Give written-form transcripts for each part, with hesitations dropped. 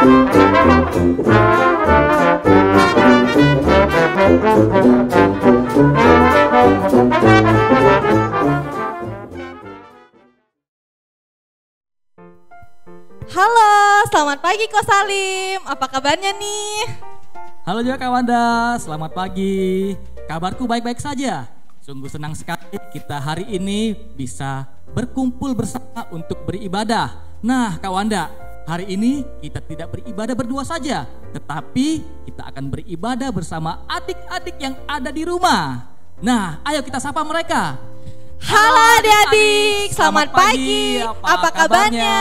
Halo, selamat pagi Ko Salim. Apa kabarnya nih? Halo juga Kak Wanda, selamat pagi. Kabarku baik-baik saja. Sungguh senang sekali kita hari ini bisa berkumpul bersama untuk beribadah. Nah Kak Wanda, hari ini kita tidak beribadah berdua saja, tetapi kita akan beribadah bersama adik-adik yang ada di rumah. Nah, ayo kita sapa mereka. Halo adik-adik, selamat pagi. Apa kabarnya?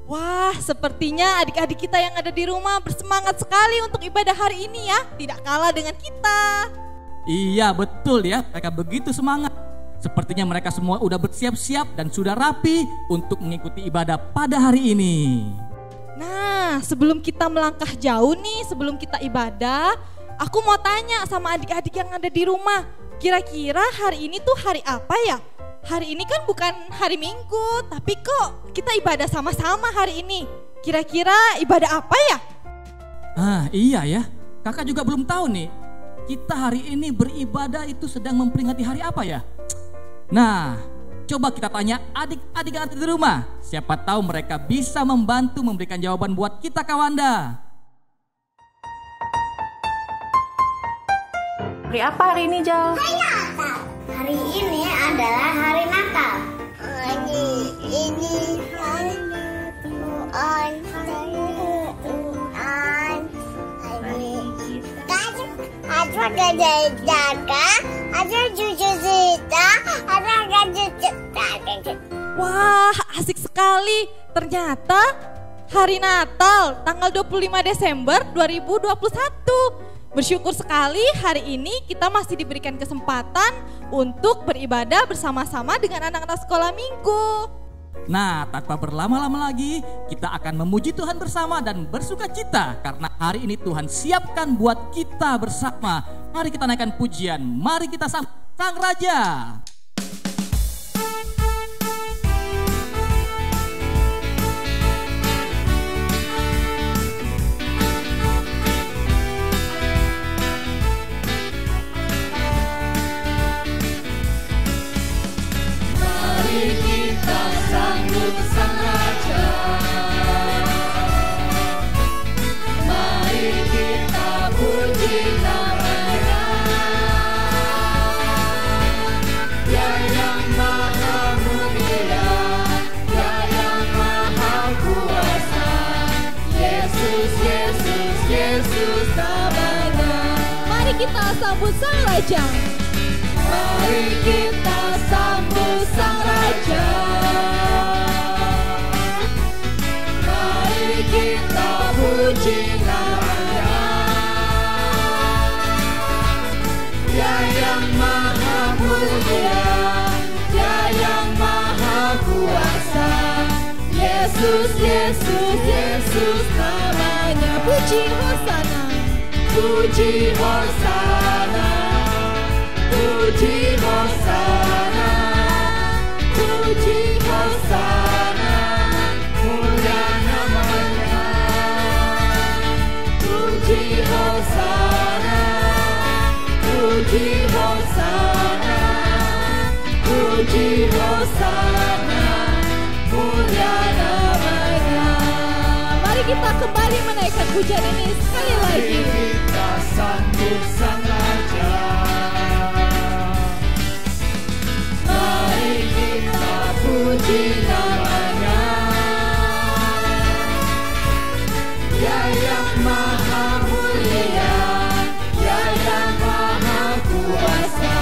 Wah, sepertinya adik-adik kita yang ada di rumah bersemangat sekali untuk ibadah hari ini ya. Tidak kalah dengan kita. Iya betul ya, mereka begitu semangat. Sepertinya mereka semua udah bersiap-siap dan sudah rapi untuk mengikuti ibadah pada hari ini. Nah, sebelum kita melangkah jauh nih, sebelum kita ibadah, aku mau tanya sama adik-adik yang ada di rumah. Kira-kira hari ini tuh hari apa ya? Hari ini kan bukan hari Minggu, tapi kok kita ibadah sama-sama hari ini. Kira-kira ibadah apa ya? Iya ya, kakak juga belum tahu nih. Kita hari ini beribadah itu sedang memperingati hari apa ya? Nah, coba kita tanya adik-adik yang ada di rumah. Siapa tahu mereka bisa membantu memberikan jawaban buat kita Kak Wanda. Hari apa hari ini, Jal? Hari Natal. Hari ini adalah hari Natal. Wah, asik sekali. Ternyata hari Natal tanggal 25 Desember 2021. Bersyukur sekali hari ini kita masih diberikan kesempatan untuk beribadah bersama-sama dengan anak-anak sekolah minggu. Nah, tanpa berlama-lama lagi, kita akan memuji Tuhan bersama dan bersuka cita karena hari ini Tuhan siapkan buat kita bersama. Mari kita naikkan pujian, mari kita sambut Sang Raja. Kita sambut Sang Raja. Mari kita sambut Sang Raja. Mari kita puji namanya. Dia yang maha mulia, Dia yang maha kuasa. Yesus, Yesus, Yesus namanya. Puji Hosana. Puji Hosana, puji Hosana, puji Hosana, mulia namanya. Puji Hosana, puji Hosana, puji Hosana, mulia namanya. Mari kita kembali menaikkan pujian ini sekali lagi. Kita sambut Sang Raja. Mari kita puji namanya. Dia yang maha mulia, Dia yang maha kuasa.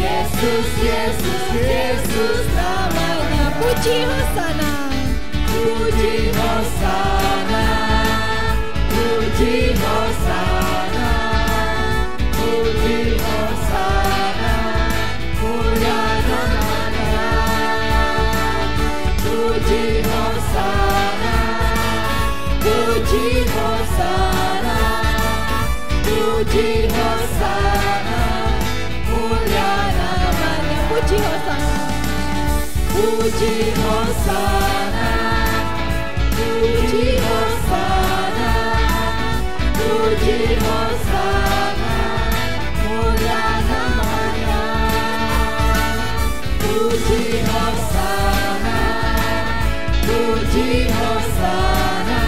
Yesus, Yesus, Yesus namanya. Puji Hosana. Puji Hosana, puji Hosana, puji Hosana, mulia namanya. Puji Hosana, puji Hosana, puji Hosana, mulia namanya. Puji Hosana. Puji Hosana, puji Hosana. puji Hosana,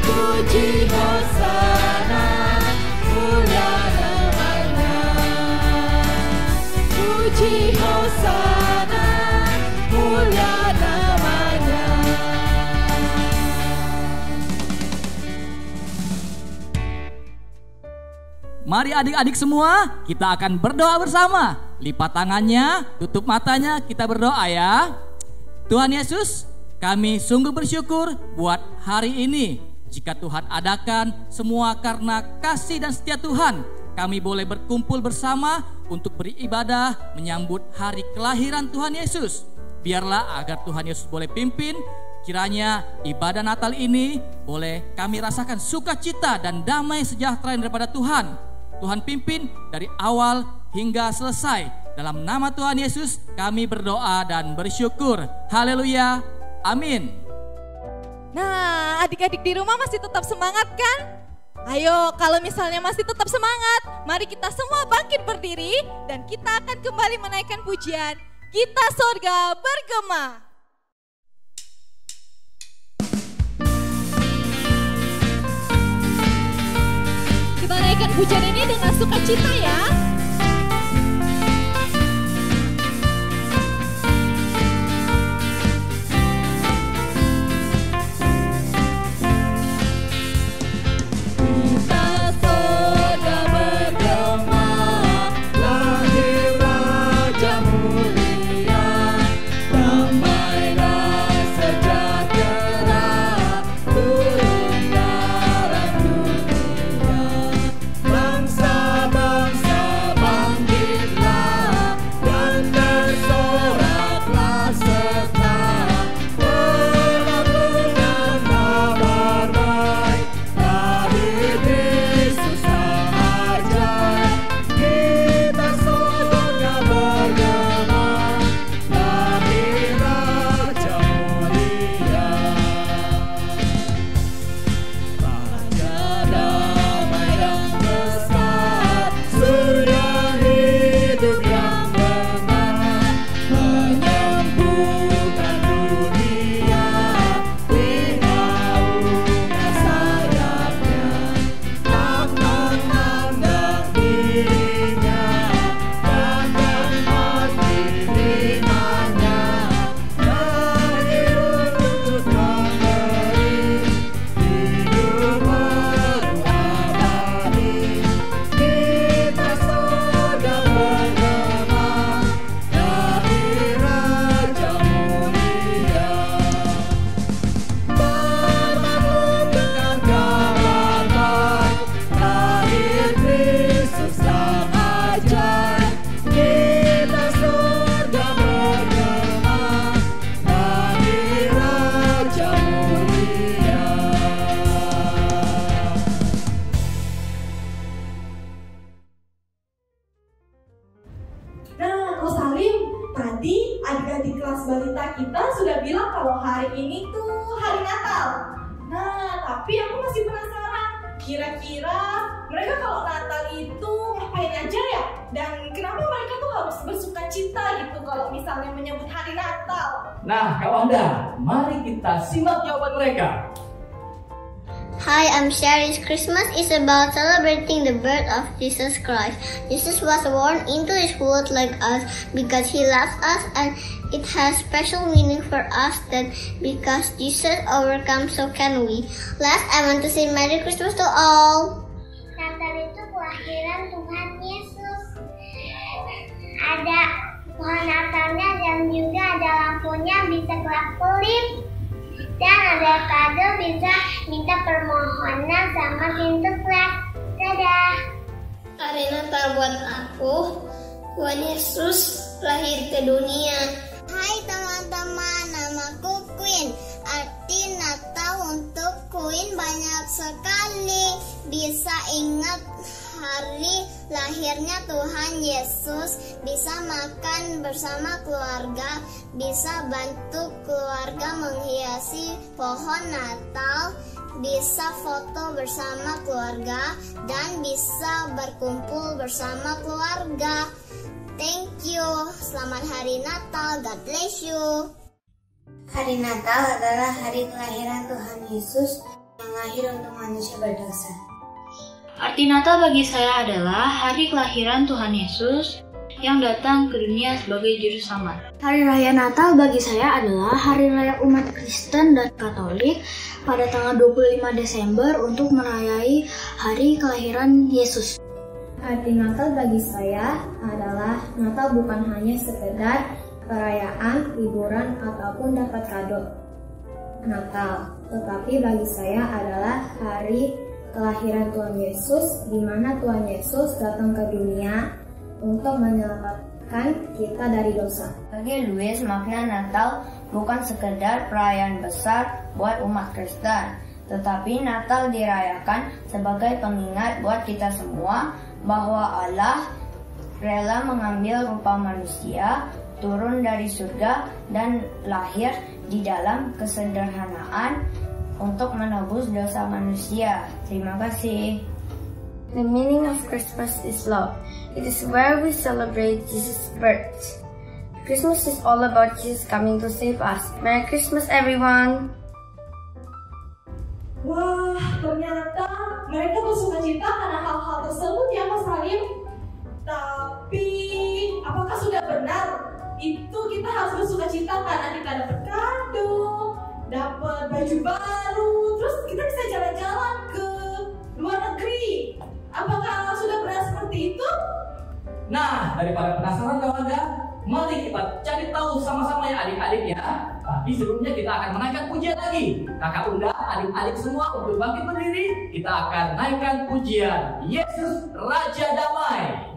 puji Hosana, mulia namanya. Puji Hosana, mulia namanya. Mari adik-adik semua, kita akan berdoa bersama. Lipat tangannya, tutup matanya, kita berdoa ya. Tuhan Yesus, kami sungguh bersyukur buat hari ini. Jika Tuhan adakan semua karena kasih dan setia Tuhan, kami boleh berkumpul bersama untuk beribadah menyambut hari kelahiran Tuhan Yesus. Biarlah agar Tuhan Yesus boleh pimpin, kiranya ibadah Natal ini boleh kami rasakan sukacita dan damai sejahtera daripada Tuhan. Tuhan pimpin dari awal hingga selesai. Dalam nama Tuhan Yesus kami berdoa dan bersyukur. Haleluya. Amin. Nah, adik-adik di rumah masih tetap semangat kan? Ayo, kalau misalnya masih tetap semangat, mari kita semua bangkit berdiri dan kita akan kembali menaikkan pujian Kita Sorga Bergema. Kita naikkan pujian ini dengan sukacita ya. adik-adik kelas balita kita sudah bilang kalau hari ini tuh hari Natal. Nah, tapi aku masih penasaran, kira-kira mereka kalau Natal itu ngapain aja ya? Dan kenapa mereka tuh harus bersuka cita gitu kalau misalnya menyambut hari Natal? Nah, Kawanda, mari kita simak jawaban mereka. Hi, I'm Sherry. Christmas is about celebrating the birth of Jesus Christ. Jesus was born into this world like us because He loves us, and it has special meaning for us that because Jesus overcome, so can we. Last, I want to say Merry Christmas to all. Natal itu kelahiran Tuhan Yesus. Ada pohon Natalnya dan juga ada lampunya, bisa kelap-kelip. Dan ada kado, bisa minta permohonan sama pintu flash. Dadah. Hari Natal buat aku, Tuhan Yesus lahir ke dunia. Hai teman-teman, namaku Queen. Arti Natal untuk Queen banyak sekali. Bisa ingat hari lahirnya Tuhan Yesus, bisa makan bersama keluarga, bisa bantu keluarga menghiasi pohon Natal, bisa foto bersama keluarga, dan bisa berkumpul bersama keluarga. Thank you. Selamat Hari Natal. God bless you. Hari Natal adalah hari kelahiran Tuhan Yesus yang lahir untuk manusia berdosa. Arti Natal bagi saya adalah hari kelahiran Tuhan Yesus yang datang ke dunia sebagai juru selamat. Hari Raya Natal bagi saya adalah hari raya umat Kristen dan Katolik pada tanggal 25 Desember untuk merayai hari kelahiran Yesus. Arti Natal bagi saya adalah Natal bukan hanya sekedar perayaan, liburan, ataupun dapat kado Natal, tetapi bagi saya adalah hari kelahiran Tuhan Yesus, di mana Tuhan Yesus datang ke dunia untuk menyelamatkan kita dari dosa. Bagi Louis, makna Natal bukan sekedar perayaan besar buat umat Kristen, tetapi Natal dirayakan sebagai pengingat buat kita semua bahwa Allah rela mengambil rupa manusia, turun dari surga dan lahir di dalam kesederhanaan untuk menebus dosa manusia. Terima kasih. The meaning of Christmas is love. It is where we celebrate Jesus' birth. Christmas is all about Jesus coming to save us. Merry Christmas, everyone! Wah, ternyata mereka bersuka cita karena hal-hal tersebut ya Mas Salim. Tapi, apakah sudah benar? Itu kita harus bersuka cita karena kita dapat kado, dapat baju baru, terus kita bisa jalan-jalan ke luar negeri. Apakah sudah benar seperti itu? Nah, daripada penasaran kawan, mari kita cari tahu sama-sama ya adik-adik ya. Tapi sebelumnya kita akan menaikkan pujian lagi. Kakak Bunda, adik-adik semua untuk bangkit berdiri, kita akan naikkan pujian Yesus Raja Damai.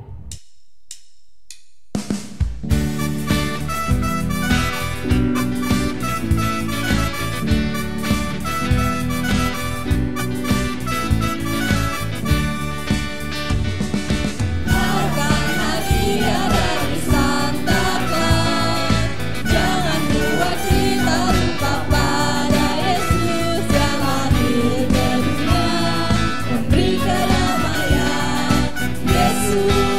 Yesus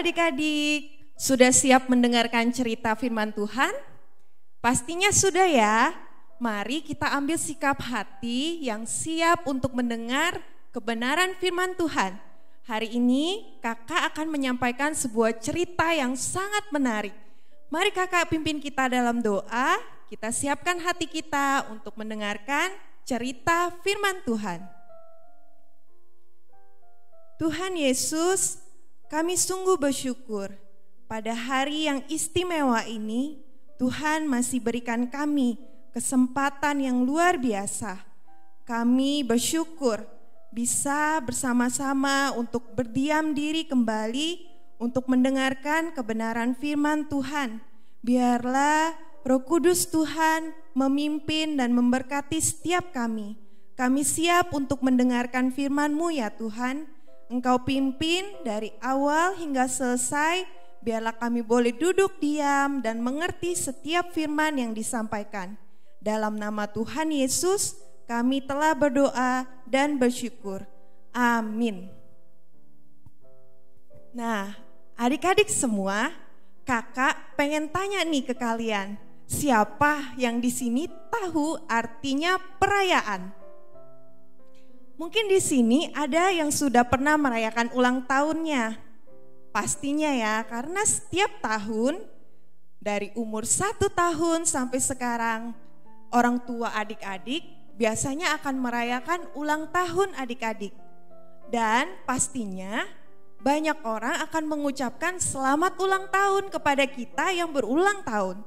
adik-adik, sudah siap mendengarkan cerita firman Tuhan? Pastinya sudah ya. Mari kita ambil sikap hati yang siap untuk mendengar kebenaran firman Tuhan. Hari ini kakak akan menyampaikan sebuah cerita yang sangat menarik. Mari kakak pimpin kita dalam doa, kita siapkan hati kita untuk mendengarkan cerita firman Tuhan. Tuhan Yesus, kami sungguh bersyukur pada hari yang istimewa ini, Tuhan masih berikan kami kesempatan yang luar biasa. Kami bersyukur bisa bersama-sama untuk berdiam diri kembali untuk mendengarkan kebenaran firman Tuhan. Biarlah Roh Kudus Tuhan memimpin dan memberkati setiap kami. Kami siap untuk mendengarkan firman-Mu ya Tuhan. Engkau pimpin dari awal hingga selesai, biarlah kami boleh duduk diam dan mengerti setiap firman yang disampaikan. Dalam nama Tuhan Yesus, kami telah berdoa dan bersyukur. Amin. Nah, adik-adik semua, kakak pengen tanya nih ke kalian, siapa yang di sini tahu artinya perayaan? Mungkin di sini ada yang sudah pernah merayakan ulang tahunnya. Pastinya ya, karena setiap tahun dari umur 1 tahun sampai sekarang, orang tua adik-adik biasanya akan merayakan ulang tahun adik-adik. Dan pastinya banyak orang akan mengucapkan selamat ulang tahun kepada kita yang berulang tahun.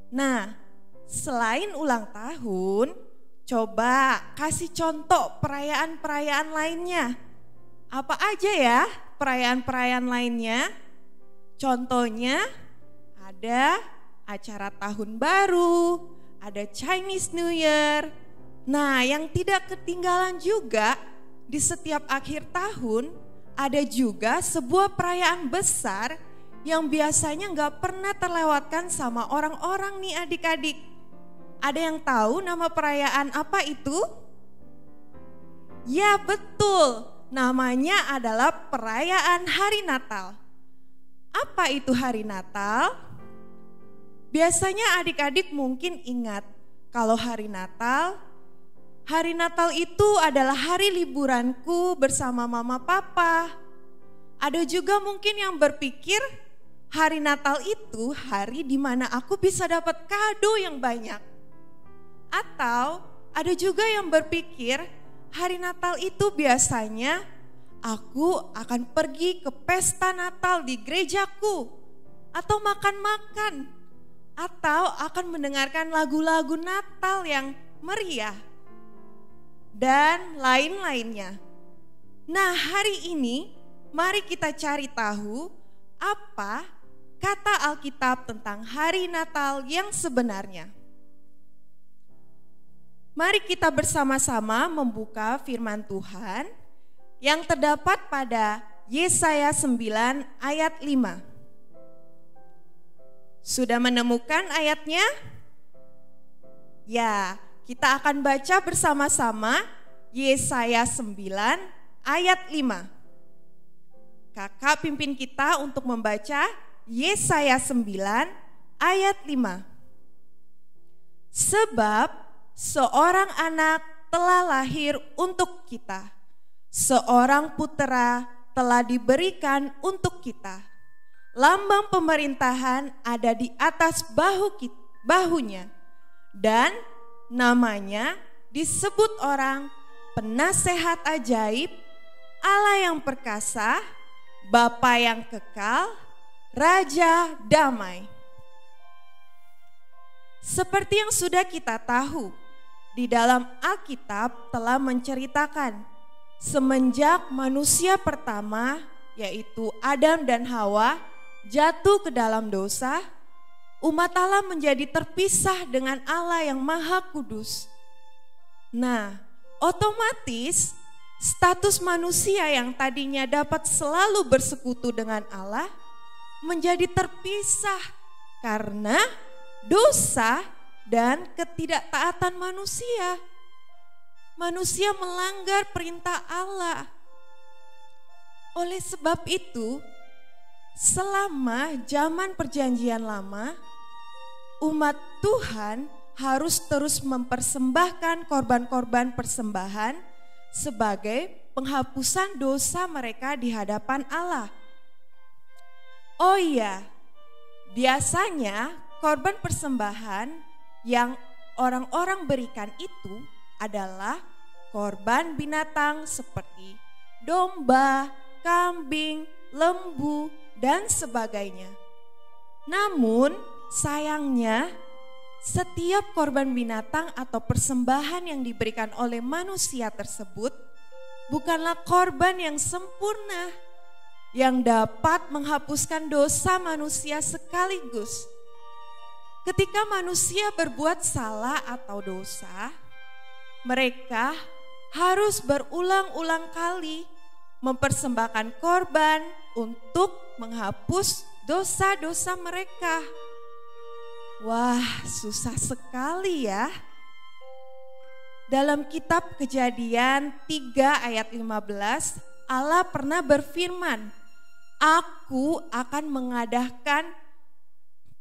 Nah, selain ulang tahun, coba kasih contoh perayaan-perayaan lainnya. Apa aja ya perayaan-perayaan lainnya? Contohnya ada acara tahun baru, ada Chinese New Year. Nah, yang tidak ketinggalan juga di setiap akhir tahun ada juga sebuah perayaan besar yang biasanya gak pernah terlewatkan sama orang-orang nih adik-adik. Ada yang tahu nama perayaan apa itu? Ya betul, namanya adalah perayaan Hari Natal. Apa itu Hari Natal? Biasanya adik-adik mungkin ingat kalau Hari Natal itu adalah hari liburanku bersama mama papa. Ada juga mungkin yang berpikir Hari Natal itu hari di mana aku bisa dapat kado yang banyak. Atau ada juga yang berpikir hari Natal itu biasanya aku akan pergi ke pesta Natal di gerejaku, atau makan-makan, atau akan mendengarkan lagu-lagu Natal yang meriah, dan lain-lainnya. Nah, hari ini mari kita cari tahu apa kata Alkitab tentang hari Natal yang sebenarnya. Mari kita bersama-sama membuka firman Tuhan yang terdapat pada Yesaya 9 ayat 5. Sudah menemukan ayatnya? Ya, kita akan baca bersama-sama Yesaya 9 ayat 5. Kakak pimpin kita untuk membaca Yesaya 9 ayat 5. Sebab seorang anak telah lahir untuk kita, seorang putera telah diberikan untuk kita. Lambang pemerintahan ada di atas bahunya, dan namanya disebut orang Penasehat Ajaib, Allah yang perkasa, Bapa yang kekal, Raja Damai. Seperti yang sudah kita tahu, di dalam Alkitab telah menceritakan semenjak manusia pertama, yaitu Adam dan Hawa, jatuh ke dalam dosa, umat Allah menjadi terpisah dengan Allah yang Maha Kudus. Nah, otomatis status manusia yang tadinya dapat selalu bersekutu dengan Allah menjadi terpisah karena dosa dan ketidaktaatan manusia. Manusia melanggar perintah Allah. Oleh sebab itu, selama zaman Perjanjian Lama, umat Tuhan harus terus mempersembahkan korban-korban persembahan sebagai penghapusan dosa mereka di hadapan Allah. Oh iya, biasanya korban persembahan yang orang-orang berikan itu adalah korban binatang seperti domba, kambing, lembu, dan sebagainya. Namun sayangnya setiap korban binatang atau persembahan yang diberikan oleh manusia tersebut bukanlah korban yang sempurna yang dapat menghapuskan dosa manusia sekaligus. Ketika manusia berbuat salah atau dosa, mereka harus berulang-ulang kali mempersembahkan korban untuk menghapus dosa-dosa mereka. Wah, susah sekali ya. Dalam kitab Kejadian 3 ayat 15, Allah pernah berfirman, "Aku akan mengadakan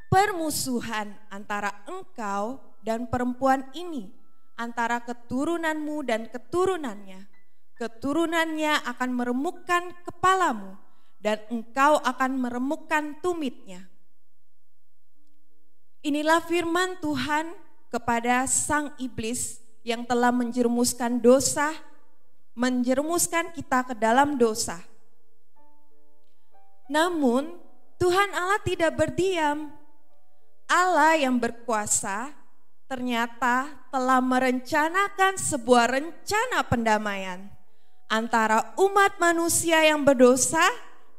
permusuhan antara engkau dan perempuan ini, antara keturunanmu dan keturunannya. Keturunannya akan meremukkan kepalamu dan engkau akan meremukkan tumitnya." Inilah firman Tuhan kepada sang iblis yang telah menjerumuskan kita ke dalam dosa. Namun Tuhan Allah tidak berdiam. Allah yang berkuasa ternyata telah merencanakan sebuah rencana pendamaian antara umat manusia yang berdosa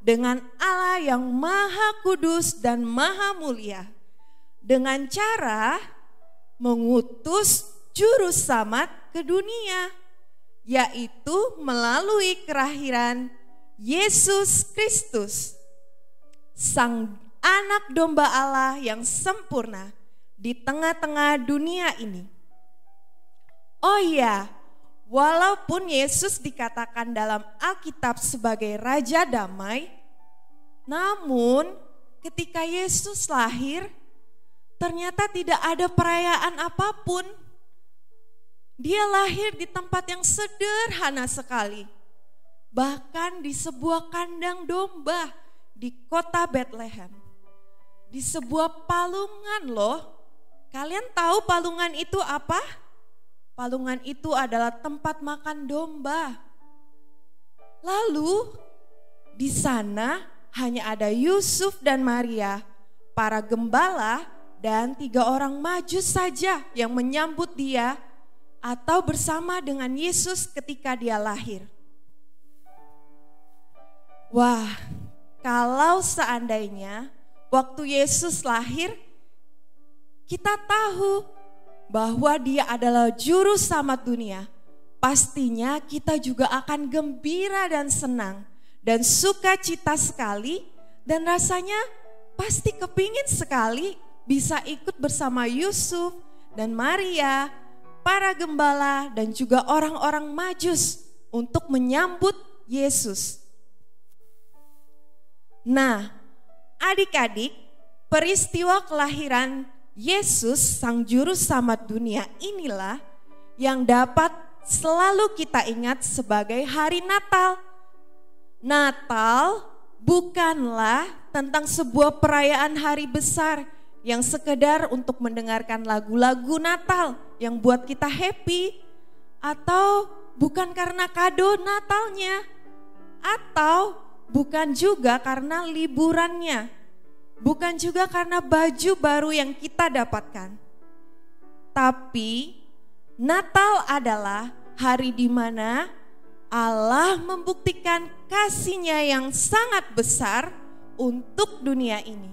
dengan Allah yang maha kudus dan maha mulia, dengan cara mengutus juru selamat ke dunia, yaitu melalui kelahiran Yesus Kristus, Sang Anak Domba Allah yang sempurna di tengah-tengah dunia ini. Oh iya, walaupun Yesus dikatakan dalam Alkitab sebagai Raja Damai, namun ketika Yesus lahir, ternyata tidak ada perayaan apapun. Dia lahir di tempat yang sederhana sekali. Bahkan di sebuah kandang domba di kota Bethlehem. Di sebuah palungan loh. Kalian tahu palungan itu apa? Palungan itu adalah tempat makan domba. Lalu di sana hanya ada Yusuf dan Maria, para gembala, dan 3 orang Majus saja yang menyambut dia atau bersama dengan Yesus ketika dia lahir. Wah, kalau seandainya waktu Yesus lahir, kita tahu bahwa dia adalah juru selamat dunia, pastinya kita juga akan gembira dan senang dan sukacita sekali, dan rasanya pasti kepingin sekali bisa ikut bersama Yusuf dan Maria, para gembala, dan juga orang-orang Majus untuk menyambut Yesus. Nah, adik-adik, peristiwa kelahiran Yesus, Sang Juru Selamat dunia inilah yang dapat selalu kita ingat sebagai hari Natal. Natal bukanlah tentang sebuah perayaan hari besar yang sekedar untuk mendengarkan lagu-lagu Natal yang buat kita happy, atau bukan karena kado Natalnya, atau bukan juga karena liburannya, bukan juga karena baju baru yang kita dapatkan. Tapi Natal adalah hari di mana Allah membuktikan kasih-Nya yang sangat besar untuk dunia ini,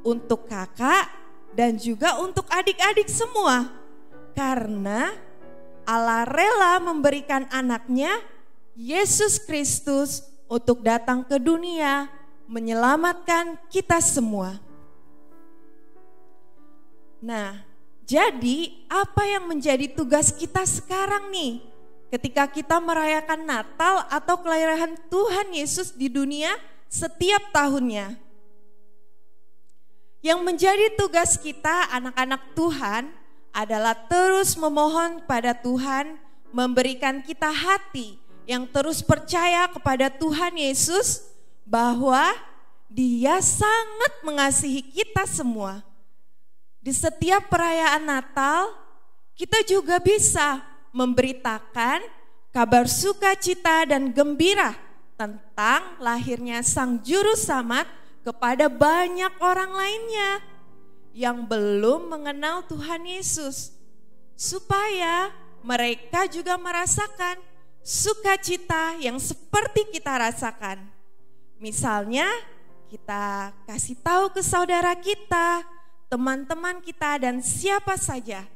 untuk kakak dan juga untuk adik-adik semua. Karena Allah rela memberikan anaknya Yesus Kristus untuk datang ke dunia menyelamatkan kita semua. Nah, jadi apa yang menjadi tugas kita sekarang nih ketika kita merayakan Natal atau kelahiran Tuhan Yesus di dunia setiap tahunnya. Yang menjadi tugas kita anak-anak Tuhan adalah terus memohon pada Tuhan memberikan kita hati yang terus percaya kepada Tuhan Yesus bahwa Dia sangat mengasihi kita semua. Di setiap perayaan Natal, kita juga bisa memberitakan kabar sukacita dan gembira tentang lahirnya Sang Juru Selamat kepada banyak orang lainnya yang belum mengenal Tuhan Yesus, supaya mereka juga merasakan sukacita yang seperti kita rasakan. Misalnya, kita kasih tahu ke saudara kita, teman-teman kita, dan siapa saja.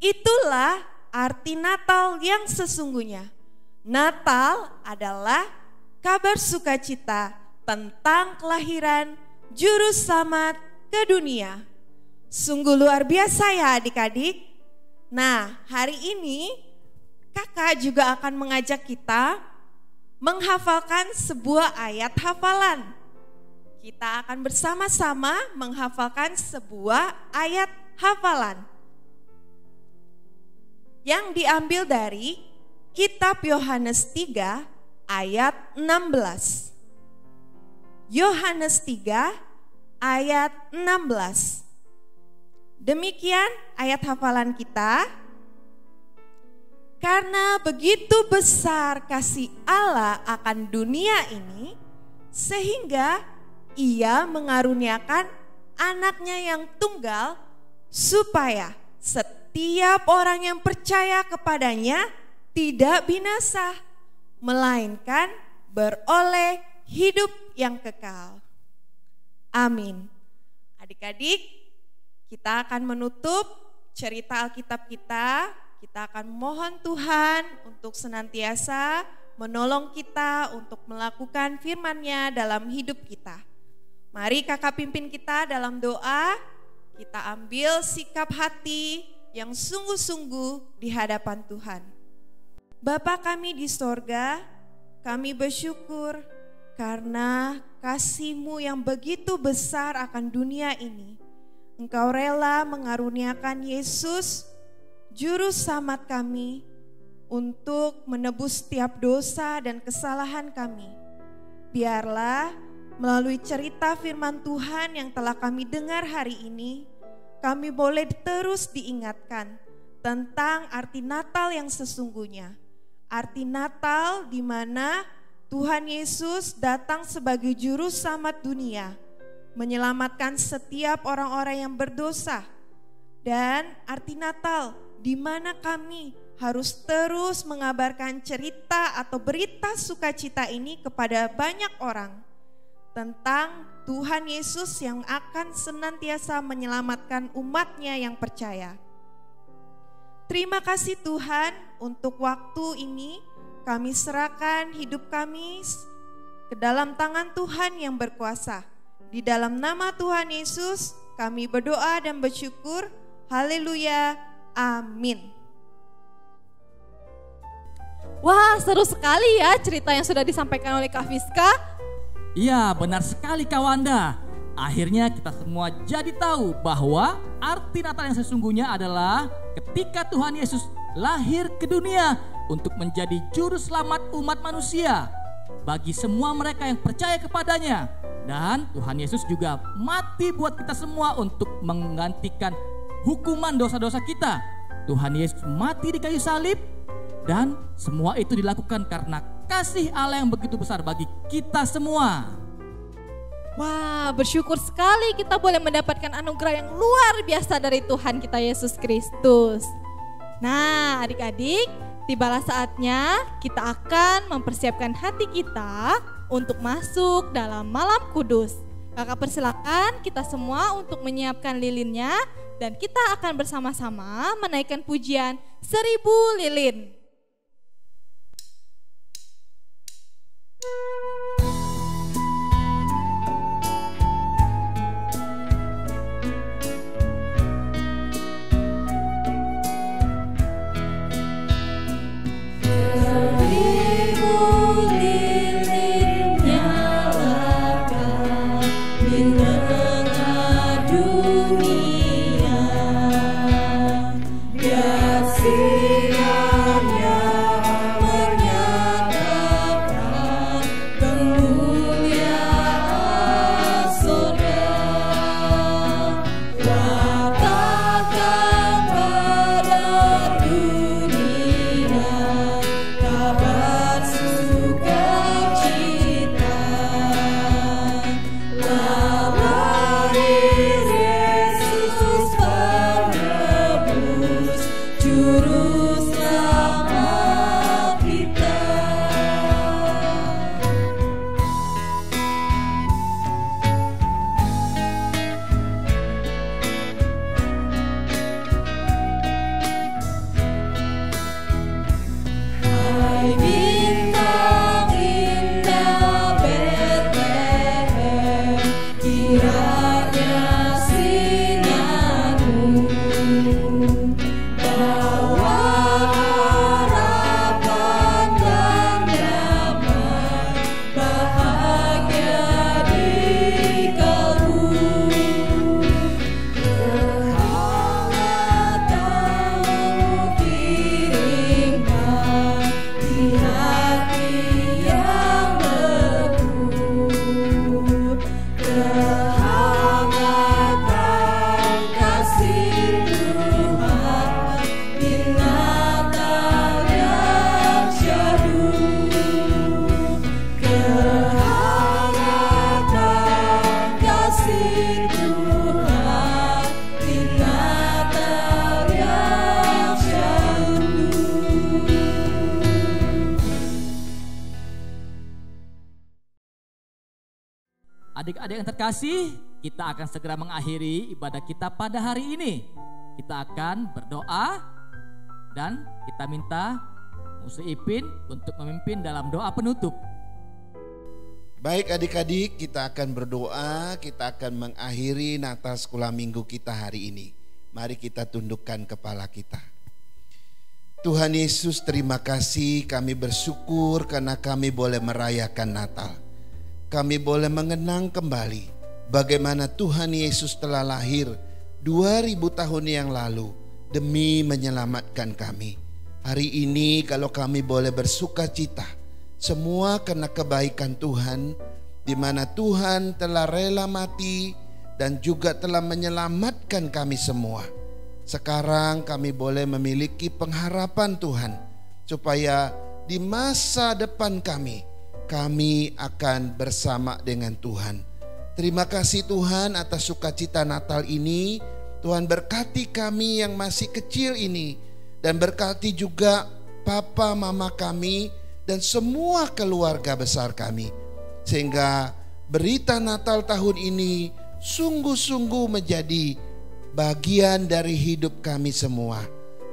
Itulah arti Natal yang sesungguhnya. Natal adalah kabar sukacita tentang kelahiran Juru Selamat ke dunia. Sungguh luar biasa ya adik-adik. Nah, hari ini kakak juga akan mengajak kita menghafalkan sebuah ayat hafalan. Kita akan bersama-sama menghafalkan sebuah ayat hafalan yang diambil dari Kitab Yohanes 3 ayat 16. Yohanes 3 ayat 16. Demikian ayat hafalan kita. Karena begitu besar kasih Allah akan dunia ini, sehingga Ia mengaruniakan anaknya yang tunggal, supaya setiap orang yang percaya kepadanya tidak binasa, melainkan beroleh hidup yang kekal. Amin. Adik-adik, kita akan menutup cerita Alkitab kita. Kita akan mohon Tuhan untuk senantiasa menolong kita untuk melakukan firman-Nya dalam hidup kita. Mari kakak pimpin kita dalam doa. Kita ambil sikap hati yang sungguh-sungguh di hadapan Tuhan. Bapa kami di sorga, kami bersyukur karena kasih-Mu yang begitu besar akan dunia ini. Engkau rela mengaruniakan Yesus, Juru Selamat kami, untuk menebus setiap dosa dan kesalahan kami. Biarlah melalui cerita firman Tuhan yang telah kami dengar hari ini, kami boleh terus diingatkan tentang arti Natal yang sesungguhnya. Arti Natal di mana Tuhan Yesus datang sebagai Juru Selamat dunia, menyelamatkan setiap orang-orang yang berdosa. Dan arti Natal di mana kami harus terus mengabarkan cerita atau berita sukacita ini kepada banyak orang tentang Tuhan Yesus yang akan senantiasa menyelamatkan umat-Nya yang percaya. Terima kasih Tuhan untuk waktu ini. Kami serahkan hidup kami ke dalam tangan Tuhan yang berkuasa. Di dalam nama Tuhan Yesus kami berdoa dan bersyukur. Haleluya. Amin. Wah, seru sekali ya cerita yang sudah disampaikan oleh Kak Fiska. Iya, benar sekali Kak Wanda. Akhirnya kita semua jadi tahu bahwa arti Natal yang sesungguhnya adalah ketika Tuhan Yesus lahir ke dunia untuk menjadi juru selamat umat manusia bagi semua mereka yang percaya kepadanya. Dan Tuhan Yesus juga mati buat kita semua untuk menggantikan hukuman dosa-dosa kita. Tuhan Yesus mati di kayu salib, dan semua itu dilakukan karena kasih Allah yang begitu besar bagi kita semua. Wah, bersyukur sekali kita boleh mendapatkan anugerah yang luar biasa dari Tuhan kita Yesus Kristus. Nah, adik-adik, tibalah saatnya kita akan mempersiapkan hati kita untuk masuk dalam malam kudus. Kakak persilakan kita semua untuk menyiapkan lilinnya, dan kita akan bersama-sama menaikkan pujian 1000 lilin. Seribu lilin adik-adik yang terkasih, kita akan segera mengakhiri ibadah kita pada hari ini. Kita akan berdoa dan kita minta Musa Ipin untuk memimpin dalam doa penutup. Baik adik-adik, kita akan berdoa, kita akan mengakhiri Natal Sekolah Minggu kita hari ini. Mari kita tundukkan kepala kita. Tuhan Yesus, terima kasih, kami bersyukur karena kami boleh merayakan Natal. Kami boleh mengenang kembali bagaimana Tuhan Yesus telah lahir 2000 tahun yang lalu demi menyelamatkan kami. Hari ini kalau kami boleh bersuka cita, semua karena kebaikan Tuhan, di mana Tuhan telah rela mati dan juga telah menyelamatkan kami semua. Sekarang kami boleh memiliki pengharapan Tuhan, supaya di masa depan kami akan bersama dengan Tuhan. Terima kasih Tuhan atas sukacita Natal ini. Tuhan berkati kami yang masih kecil ini, dan berkati juga papa mama kami dan semua keluarga besar kami, sehingga berita Natal tahun ini sungguh-sungguh menjadi bagian dari hidup kami semua.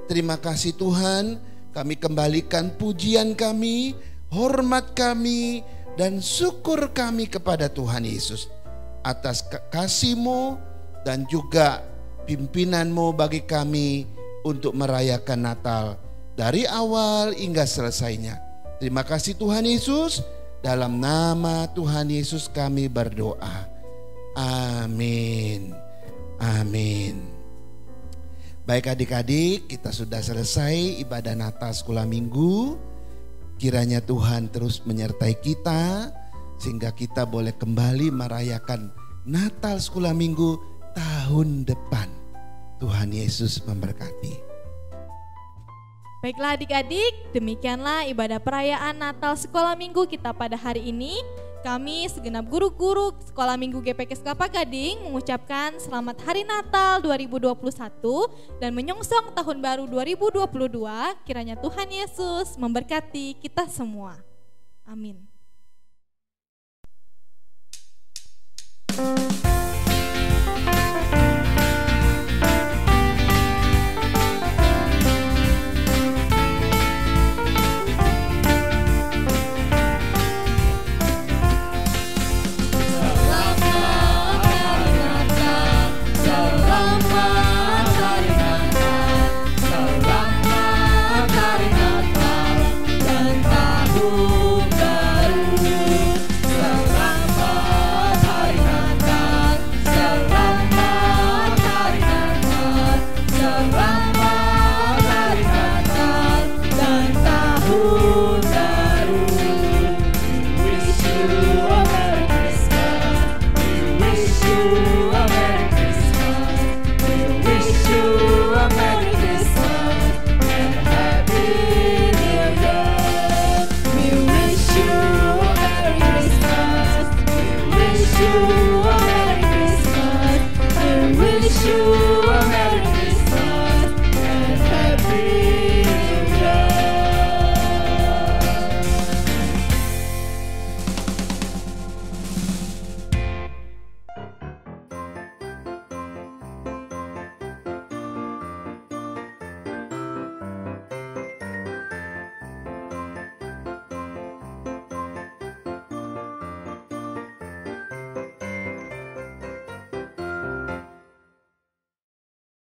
Terima kasih Tuhan, kami kembalikan pujian kami, hormat kami, dan syukur kami kepada Tuhan Yesus atas kasih-Mu dan juga pimpinan-Mu bagi kami untuk merayakan Natal dari awal hingga selesainya. Terima kasih Tuhan Yesus, dalam nama Tuhan Yesus kami berdoa. Amin. Amin. Baik adik-adik, kita sudah selesai ibadah Natal Sekolah Minggu. Kiranya Tuhan terus menyertai kita, sehingga kita boleh kembali merayakan Natal Sekolah Minggu tahun depan. Tuhan Yesus memberkati. Baiklah adik-adik, demikianlah ibadah perayaan Natal Sekolah Minggu kita pada hari ini. Kami segenap guru-guru Sekolah Minggu GPK Kelapa Gading mengucapkan selamat Hari Natal 2021 dan menyongsong Tahun Baru 2022. Kiranya Tuhan Yesus memberkati kita semua. Amin.